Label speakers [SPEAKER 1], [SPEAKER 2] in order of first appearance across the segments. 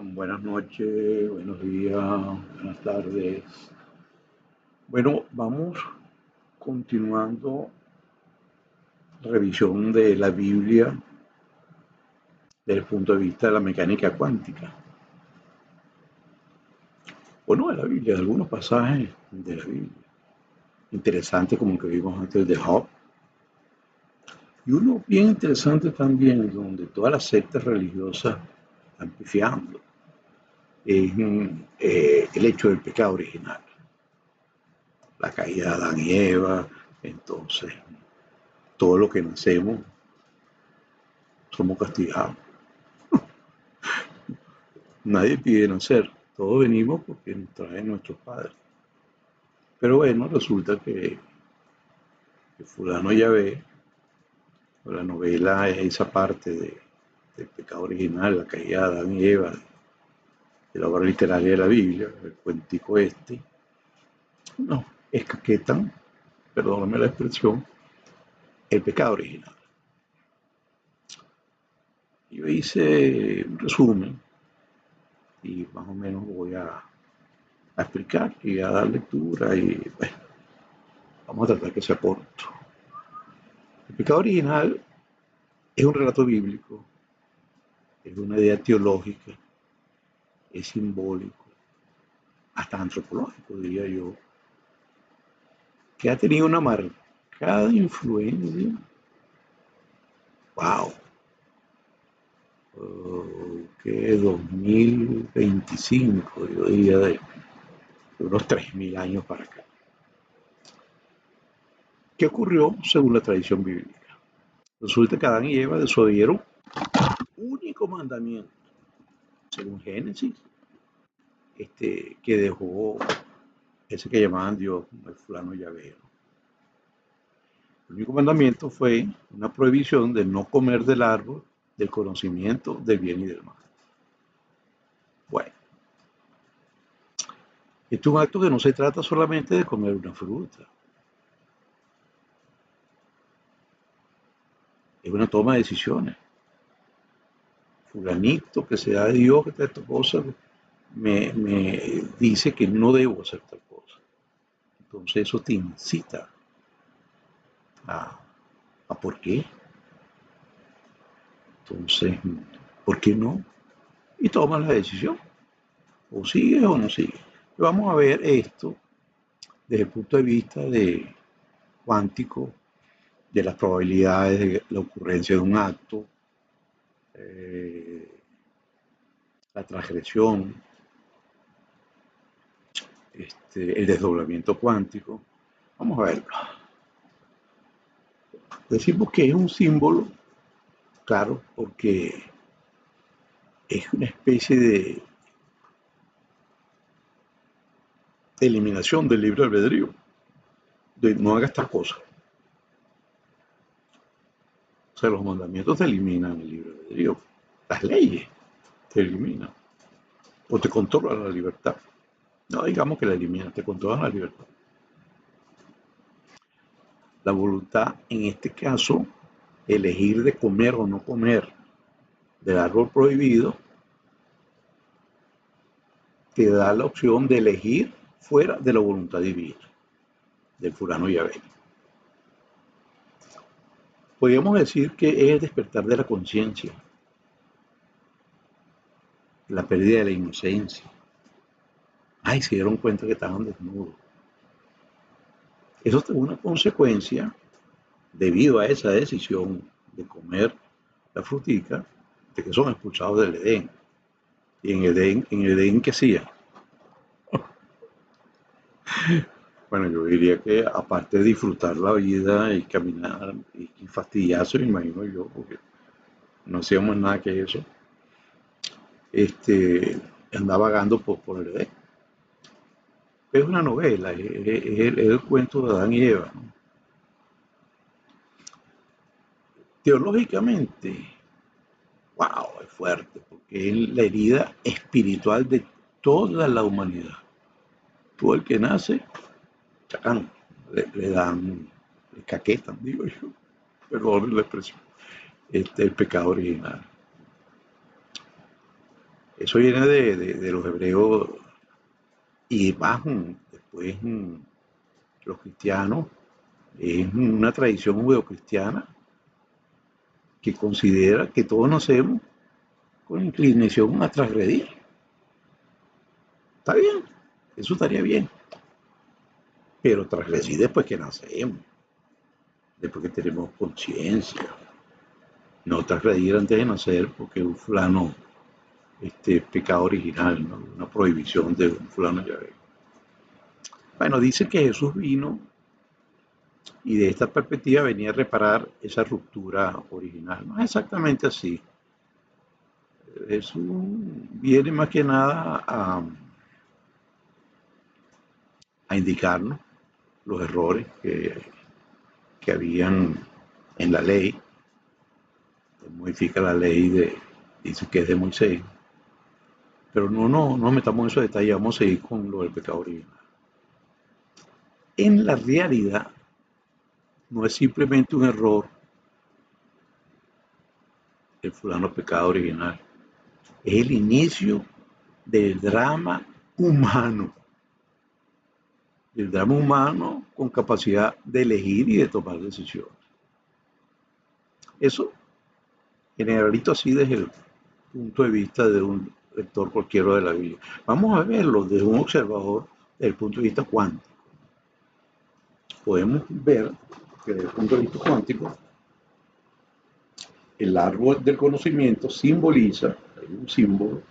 [SPEAKER 1] Buenas noches, buenos días, buenas tardes. Bueno, vamos continuando revisión de la Biblia desde el punto de vista de la mecánica cuántica. Bueno, de la Biblia, de algunos pasajes de la Biblia. Interesante como el que vimos antes de Job. Y uno bien interesante también, donde todas las sectas religiosas están pifiando, es el hecho del pecado original. La caída de Adán y Eva, entonces todo lo que nacemos somos castigados. Nadie pide nacer, todos venimos porque nos traen nuestros padres. Pero bueno, resulta que fulano ya ve, la novela es esa parte del pecado original, la caída de Adán y Eva, de la obra literaria de la Biblia, el cuentico este. No, escaquetan, perdóname la expresión, el pecado original. Yo hice un resumen y más o menos voy a explicar y a dar lectura y bueno, vamos a tratar que sea corto. El pecado original es un relato bíblico, es una idea teológica, es simbólico, hasta antropológico, diría yo, que ha tenido una marcada influencia, wow, que 2025, yo diría de unos 3000 años para acá. ¿Qué ocurrió según la tradición bíblica? Resulta que Adán y Eva desobedieron único mandamiento, según Génesis, que dejó ese que llamaban Dios, el fulano Yahvé. El único mandamiento fue una prohibición de no comer del árbol del conocimiento del bien y del mal. Bueno, este es un acto que no se trata solamente de comer una fruta, es una toma de decisiones. Fulanito, que sea Dios, que tal cosa, me dice que no debo hacer tal cosa. Entonces eso te incita a por qué. Entonces, ¿por qué no? Y tomas la decisión. O sigues o no sigues. Vamos a ver esto desde el punto de vista de cuántico, de las probabilidades de la ocurrencia de un acto, eh, la transgresión, el desdoblamiento cuántico. Vamos a verlo. Decimos que es un símbolo, claro, porque es una especie de eliminación del libre albedrío, de no hagas tal cosa. O sea, los mandamientos te eliminan el libre albedrío, las leyes te eliminan o te controlan la libertad. No digamos que la eliminan, te controlan la libertad. La voluntad, en este caso, elegir de comer o no comer del árbol prohibido, te da la opción de elegir fuera de la voluntad divina, del fulano Yahvé. Podríamos decir que es el despertar de la conciencia, la pérdida de la inocencia. Ay, se dieron cuenta que estaban desnudos. Eso es una consecuencia debido a esa decisión de comer la frutica, de que son expulsados del Edén. Y en Edén, ¿qué hacía? Bueno, yo diría que aparte de disfrutar la vida y caminar y fastidiarse, me imagino yo, porque no hacíamos nada que eso, andaba vagando por el Edén. Es una novela, es el cuento de Adán y Eva, ¿no? Teológicamente, wow, es fuerte, porque es la herida espiritual de toda la humanidad. Todo el que nace, chacán, le dan, le caquetan, digo yo, perdón la expresión, el pecado original. Eso viene de los hebreos y más después los cristianos. Es una tradición judeocristiana que considera que todos nacemos con inclinación a transgredir. Está bien, eso estaría bien, pero transgredir después que nacemos, después que tenemos conciencia, no transgredir antes de nacer porque un fulano pecado original, ¿no? Una prohibición de un fulano ya ve. Bueno, dice que Jesús vino y de esta perspectiva venía a reparar esa ruptura original. No es exactamente así. Jesús viene más que nada a indicarnos los errores que habían en la ley. Modifica la ley dice que es de Moisés, pero no metamos en esos detalles, vamos a seguir con lo del pecado original. En la realidad, no es simplemente un error el fulano pecado original, es el inicio del drama humano, del drama humano con capacidad de elegir y de tomar decisiones. Eso, generalito así desde el punto de vista de un lector cualquiera de la Biblia. Vamos a verlo desde un observador desde el punto de vista cuántico. Podemos ver que desde el punto de vista cuántico, el árbol del conocimiento simboliza, hay un símbolo,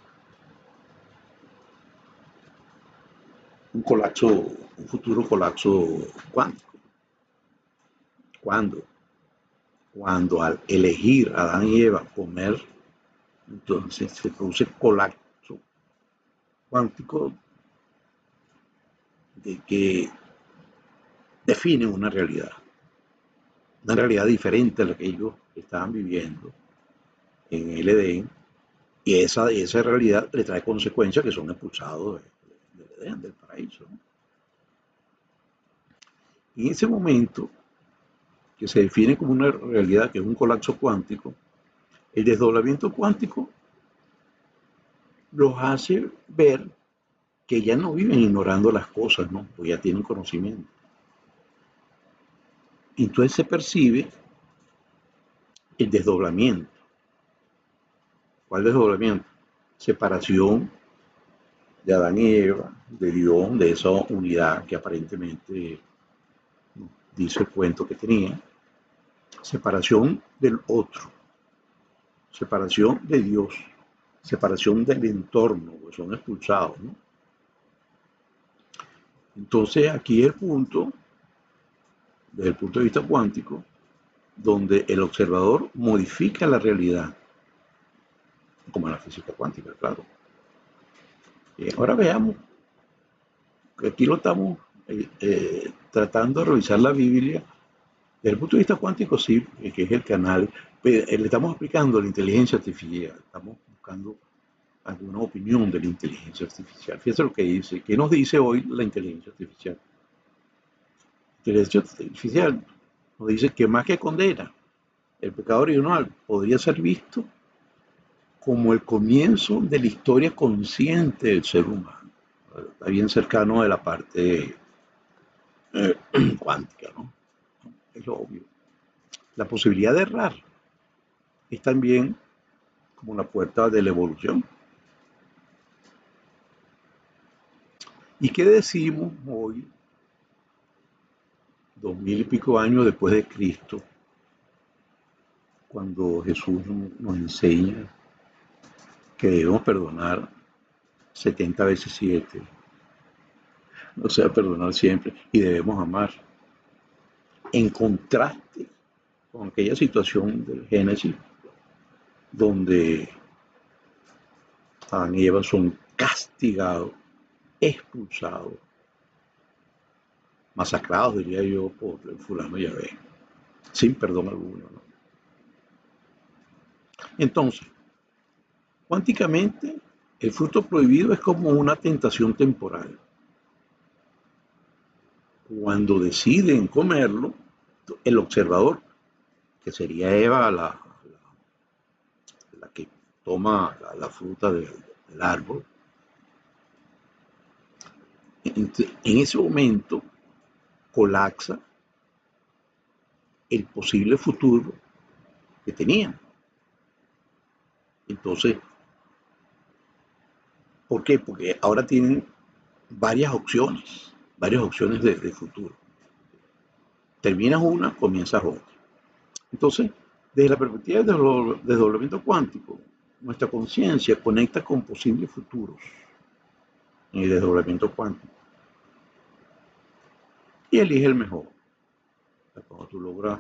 [SPEAKER 1] un colapso, un futuro colapso cuántico. ¿Cuándo? Cuando al elegir a Adán y Eva comer, entonces se produce colapso cuántico de que define una realidad diferente a la que ellos estaban viviendo en el Edén, y esa realidad le trae consecuencias que son expulsados del Edén, del paraíso, ¿no? Y en ese momento, que se define como una realidad que es un colapso cuántico, el desdoblamiento cuántico los hace ver que ya no viven ignorando las cosas, ¿no? Pues ya tienen conocimiento. Entonces se percibe el desdoblamiento. ¿Cuál desdoblamiento? Separación de Adán y Eva, de Dios, de esa unidad que aparentemente dice el cuento que tenía. Separación del otro, separación de Dios, separación del entorno, pues son expulsados, ¿no? Entonces aquí es el punto, desde el punto de vista cuántico, donde el observador modifica la realidad, como en la física cuántica, claro. Ahora veamos, que aquí lo estamos tratando de revisar la Biblia. Desde el punto de vista cuántico, sí, que es el canal, le estamos aplicando la inteligencia artificial, estamos buscando alguna opinión de la inteligencia artificial. Fíjense lo que dice, ¿qué nos dice hoy la inteligencia artificial? La inteligencia artificial nos dice que más que condena, el pecado original podría ser visto como el comienzo de la historia consciente del ser humano. Está bien cercano de la parte cuántica, ¿no? Es lo obvio. La posibilidad de errar es también como la puerta de la evolución. ¿Y qué decimos hoy, 2000 y pico años después de Cristo, cuando Jesús nos enseña que debemos perdonar 70 veces 7, o sea, perdonar siempre, y debemos amar? En contraste con aquella situación del Génesis, donde Adán y Eva son castigados, expulsados, masacrados, diría yo, por el fulano Yahvé, sin perdón alguno, ¿no? Entonces, cuánticamente, el fruto prohibido es como una tentación temporal. Cuando deciden comerlo, el observador, que sería Eva la que toma la fruta del el árbol, en ese momento colapsa el posible futuro que tenían. Entonces, ¿por qué? Porque ahora tienen varias opciones de futuro. Terminas una, comienzas otra. Entonces, desde la perspectiva del desdoblamiento cuántico, nuestra conciencia conecta con posibles futuros en el desdoblamiento cuántico y elige el mejor. Cuando tú logras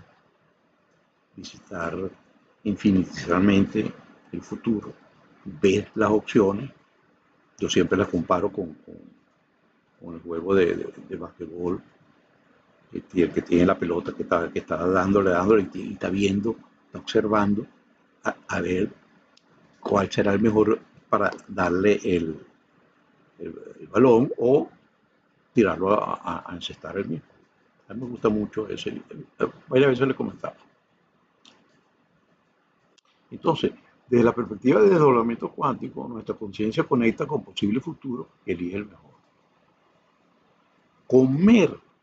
[SPEAKER 1] visitar infinitesimalmente el futuro, ves las opciones. Yo siempre las comparo con el juego de basquetbol, que tiene la pelota, que está dándole y está viendo, está observando a ver cuál será el mejor para darle el balón o tirarlo a encestar el mismo. A mí me gusta mucho ese. Varias veces le comentaba. Entonces, desde la perspectiva de desdoblamiento cuántico, nuestra conciencia conecta con posibles futuros y elige el mejor.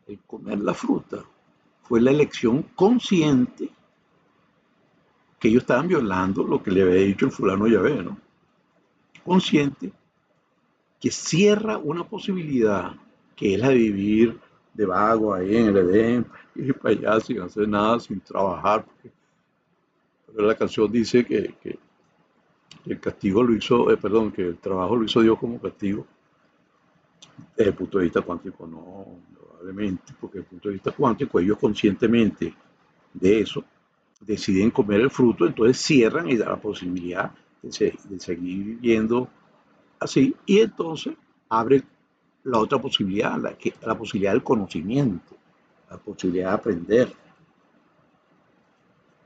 [SPEAKER 1] El comer la fruta fue la elección consciente que ellos estaban violando lo que le había dicho el fulano Yahvé, ¿no? Consciente que cierra una posibilidad que es la de vivir de vago ahí en el Edén y para allá sin hacer nada, sin trabajar. Porque la canción dice que el castigo lo hizo, perdón, que el trabajo lo hizo Dios como castigo. Desde el punto de vista cuántico, no, probablemente, porque desde el punto de vista cuántico, ellos conscientemente de eso deciden comer el fruto, entonces cierran y da la posibilidad de seguir viviendo así, y entonces abre la otra posibilidad, la posibilidad del conocimiento, la posibilidad de aprender.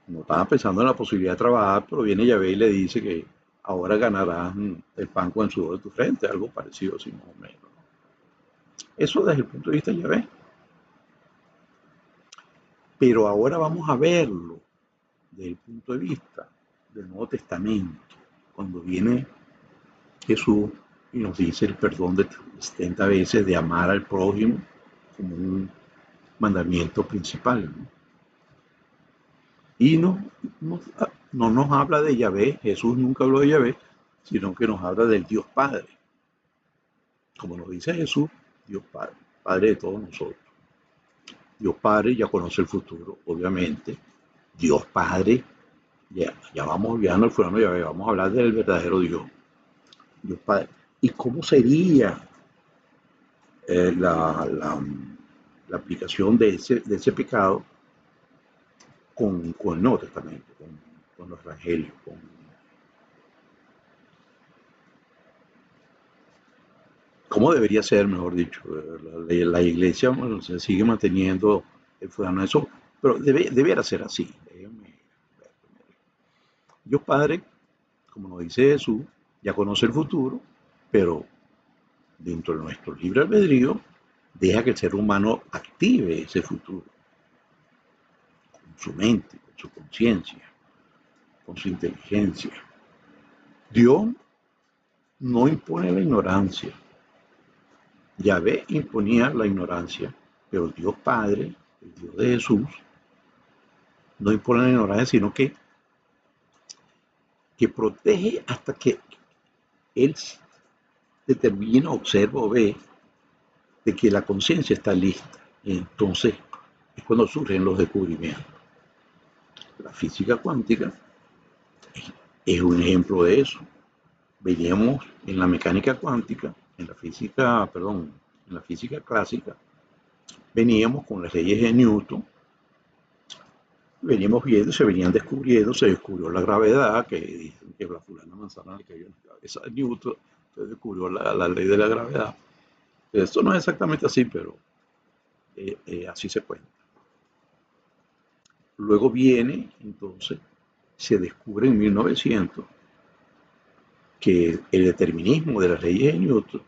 [SPEAKER 1] No estaba pensando en la posibilidad de trabajar, pero viene Yahvé y le dice que ahora ganarás el pan con el sudor de tu frente, algo parecido así más o menos. Eso desde el punto de vista de Yahvé. Pero ahora vamos a verlo desde el punto de vista del Nuevo Testamento, cuando viene Jesús y nos dice el perdón de 70 veces de amar al prójimo como un mandamiento principal, ¿no? Y no nos habla de Yahvé, Jesús nunca habló de Yahvé, sino que nos habla del Dios Padre. Como nos dice Jesús, Dios Padre, Padre de todos nosotros. Dios Padre ya conoce el futuro, obviamente. Dios Padre, ya vamos olvidando el fulano Yahvé, vamos a hablar del verdadero Dios. Dios Padre. ¿Y cómo sería la aplicación de ese pecado con el Nuevo Testamento, con los evangelios, cómo debería ser, mejor dicho. La iglesia, bueno, se sigue manteniendo el fulano eso, pero debiera ser así. Dios Padre, como nos dice Jesús, ya conoce el futuro, pero dentro de nuestro libre albedrío, deja que el ser humano active ese futuro con su mente, con su conciencia, con su inteligencia. Dios no impone la ignorancia. Yahvé imponía la ignorancia, pero Dios Padre, el Dios de Jesús, no impone la ignorancia, sino que protege hasta que Él determina, observa o ve de que la conciencia está lista. Entonces es cuando surgen los descubrimientos. La física cuántica es un ejemplo de eso. Veíamos en la mecánica cuántica, en la física clásica, veníamos con las leyes de Newton, veníamos viendo, se venían descubriendo, se descubrió la gravedad, que dicen que la fulana manzana le cayó en la cabeza de Newton, se descubrió la ley de la gravedad. Esto no es exactamente así, pero así se cuenta. Luego viene, entonces, se descubre en 1900 que el determinismo de las leyes de Newton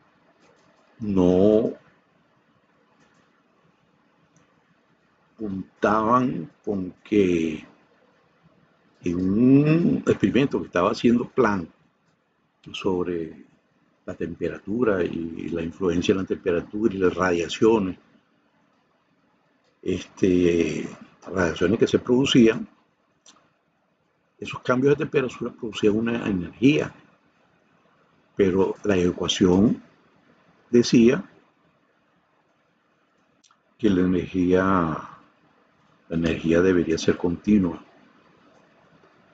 [SPEAKER 1] no puntaban con que en un experimento que estaba haciendo Planck sobre la temperatura y la influencia de la temperatura y las radiaciones, las radiaciones que se producían, esos cambios de temperatura producían una energía, pero la ecuación decía que la energía debería ser continua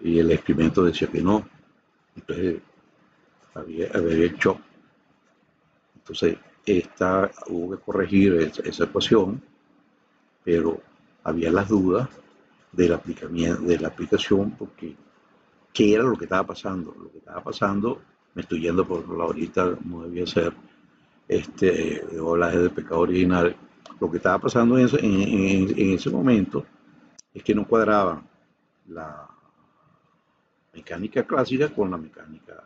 [SPEAKER 1] y el experimento decía que no. Entonces había el shock. Entonces hubo que corregir esa ecuación, pero había las dudas de la aplicación porque qué era lo que estaba pasando. Lo que estaba pasando, me estoy yendo por la ahorita, no debía ser, debo hablar de pecado original. Lo que estaba pasando en ese momento es que no cuadraban la mecánica clásica con la mecánica,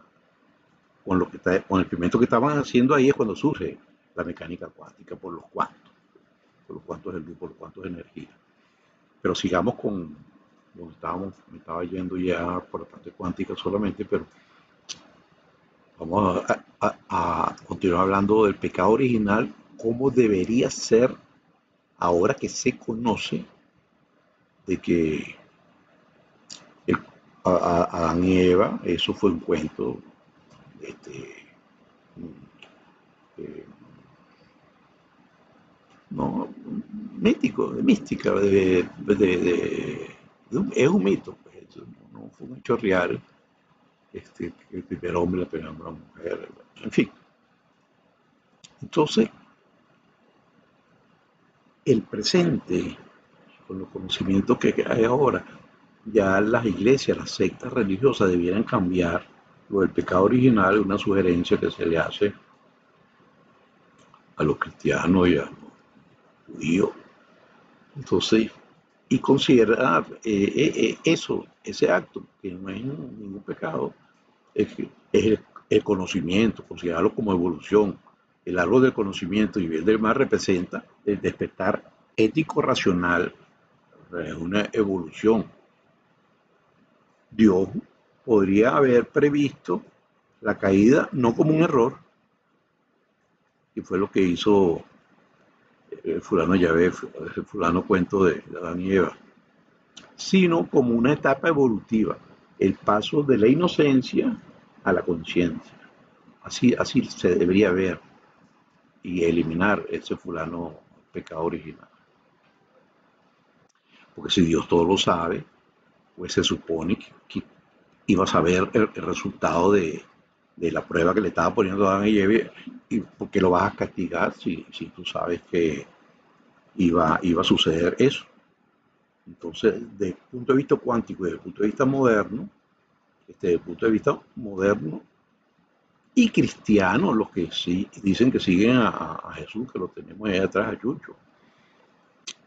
[SPEAKER 1] con el experimento que estaban haciendo ahí es cuando surge la mecánica cuántica por los cuantos del luz, por los cuantos de energía. Pero sigamos con donde estábamos, me estaba yendo ya por la parte cuántica solamente, pero vamos a continuar hablando del pecado original, cómo debería ser ahora que se conoce de que el, Adán y Eva, eso fue un cuento este, eh, no, mítico, de mística, es un mito, pues, no fue un hecho real, el primer hombre, la primera mujer, en fin. Entonces, el presente, con los conocimientos que hay ahora, ya las iglesias, las sectas religiosas debieran cambiar lo del pecado original, una sugerencia que se le hace a los cristianos y a los judíos. Entonces, y considerar eso, ese acto, que no es ningún pecado, es el conocimiento, considerarlo como evolución. El árbol del conocimiento y bien del mal representa el despertar ético racional, es una evolución. Dios podría haber previsto la caída no como un error, y fue lo que hizo el fulano Yahvé, el fulano cuento de Adán y Eva, sino como una etapa evolutiva, el paso de la inocencia a la conciencia. Así se debería ver y eliminar ese fulano pecado original. Porque si Dios todo lo sabe, pues se supone que iba a saber el resultado de la prueba que le estaba poniendo a Adán y Eva, y por qué lo vas a castigar si tú sabes que iba a suceder eso. Entonces, desde el punto de vista cuántico y desde el punto de vista moderno, desde el punto de vista moderno y cristiano, los que sí dicen que siguen a Jesús, que lo tenemos ahí atrás a Chucho,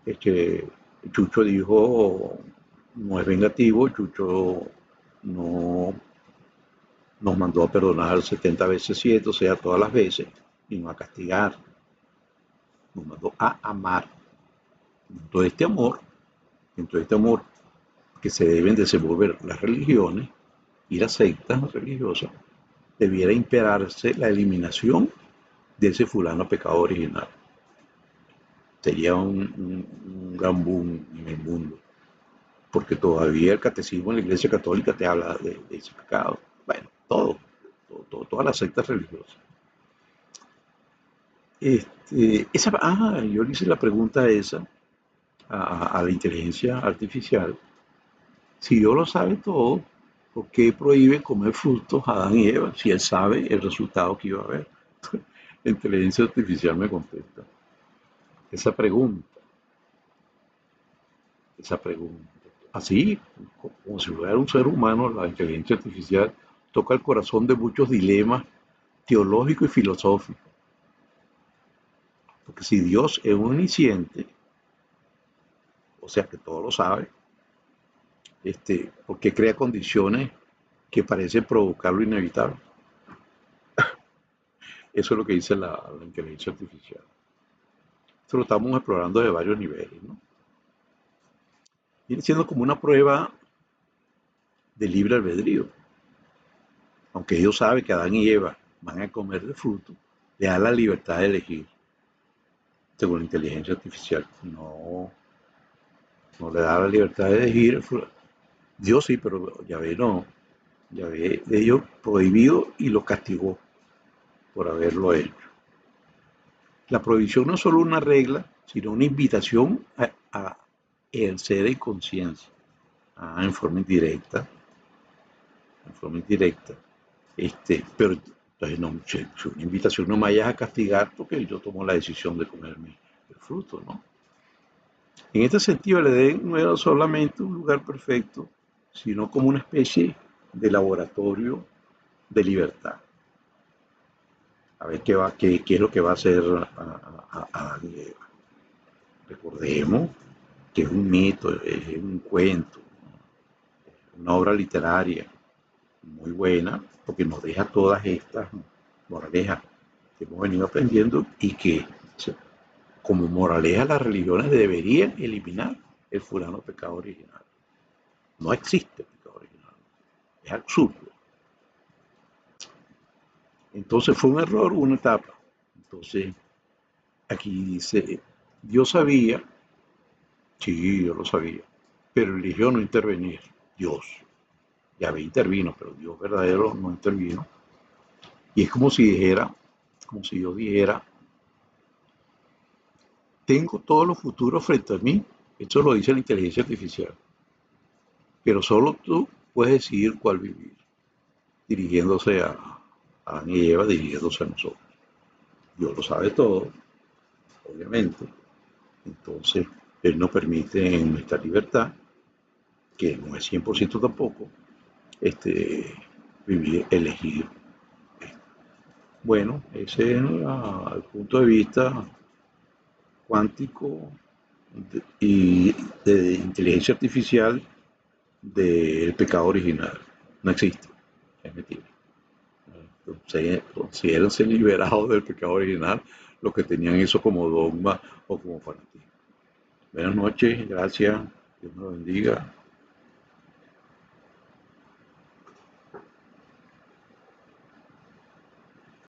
[SPEAKER 1] es que Chucho dijo, no es vengativo, Chucho no nos mandó a perdonar 70 veces 7, o sea, todas las veces, y no a castigar, nos mandó a amar. Entonces este amor que se deben desenvolver las religiones y las sectas religiosas, debiera imperarse la eliminación de ese fulano pecado original. Sería un gran boom en el mundo, porque todavía el catecismo en la Iglesia Católica te habla de ese pecado. Bueno, todas las sectas religiosas. Yo le hice la pregunta esa a la inteligencia artificial. Si Dios lo sabe todo, ¿por qué prohíbe comer frutos a Adán y Eva si él sabe el resultado que iba a haber? La inteligencia artificial me contesta esa pregunta, esa pregunta. Así, como si fuera un ser humano, la inteligencia artificial toca el corazón de muchos dilemas teológicos y filosóficos. Porque si Dios es un omnisciente, o sea que todo lo sabe, ¿por qué crea condiciones que parecen provocar lo inevitable? Eso es lo que dice la inteligencia artificial. Esto lo estamos explorando de varios niveles, ¿no? Viene siendo como una prueba de libre albedrío. Aunque Dios sabe que Adán y Eva van a comer de fruto, le da la libertad de elegir según la inteligencia artificial. No, no le da la libertad de elegir. Dios sí, pero Yahvé no. Yahvé de ellos prohibido y lo castigó por haberlo hecho. La prohibición no es solo una regla, sino una invitación a ejercer en conciencia, en forma indirecta, en forma indirecta. Pero entonces no, una invitación, no me vayas a castigar porque yo tomo la decisión de comerme el fruto, ¿no? En este sentido, el Edén no era solamente un lugar perfecto, sino como una especie de laboratorio de libertad. A ver qué es lo que va a hacer Adán y Eva. Recordemos que es un mito, es un cuento, una obra literaria muy buena, porque nos deja todas estas moralejas que hemos venido aprendiendo y que como moraleja las religiones deberían eliminar el fulano pecado original. No existe pecado original. Es absurdo. Entonces fue un error, una etapa. Entonces aquí dice, Dios sabía, sí, yo lo sabía, pero eligió no intervenir. Dios, Yahvé intervino, pero Dios verdadero no intervino. Y es como si dijera, como si yo dijera, tengo todos los futuros frente a mí. Eso lo dice la inteligencia artificial. Pero solo tú puedes decidir cuál vivir, dirigiéndose a Adán y Eva, dirigiéndose a nosotros. Dios lo sabe todo, obviamente. Entonces, Él nos permite en nuestra libertad, que no es 100% tampoco, vivir, elegir. Bueno, ese es el punto de vista cuántico y de inteligencia artificial del pecado original. No existe, es mentira. Considérense liberados del pecado original los que tenían eso como dogma o como fanatismo. Buenas noches, gracias, Dios me lo bendiga.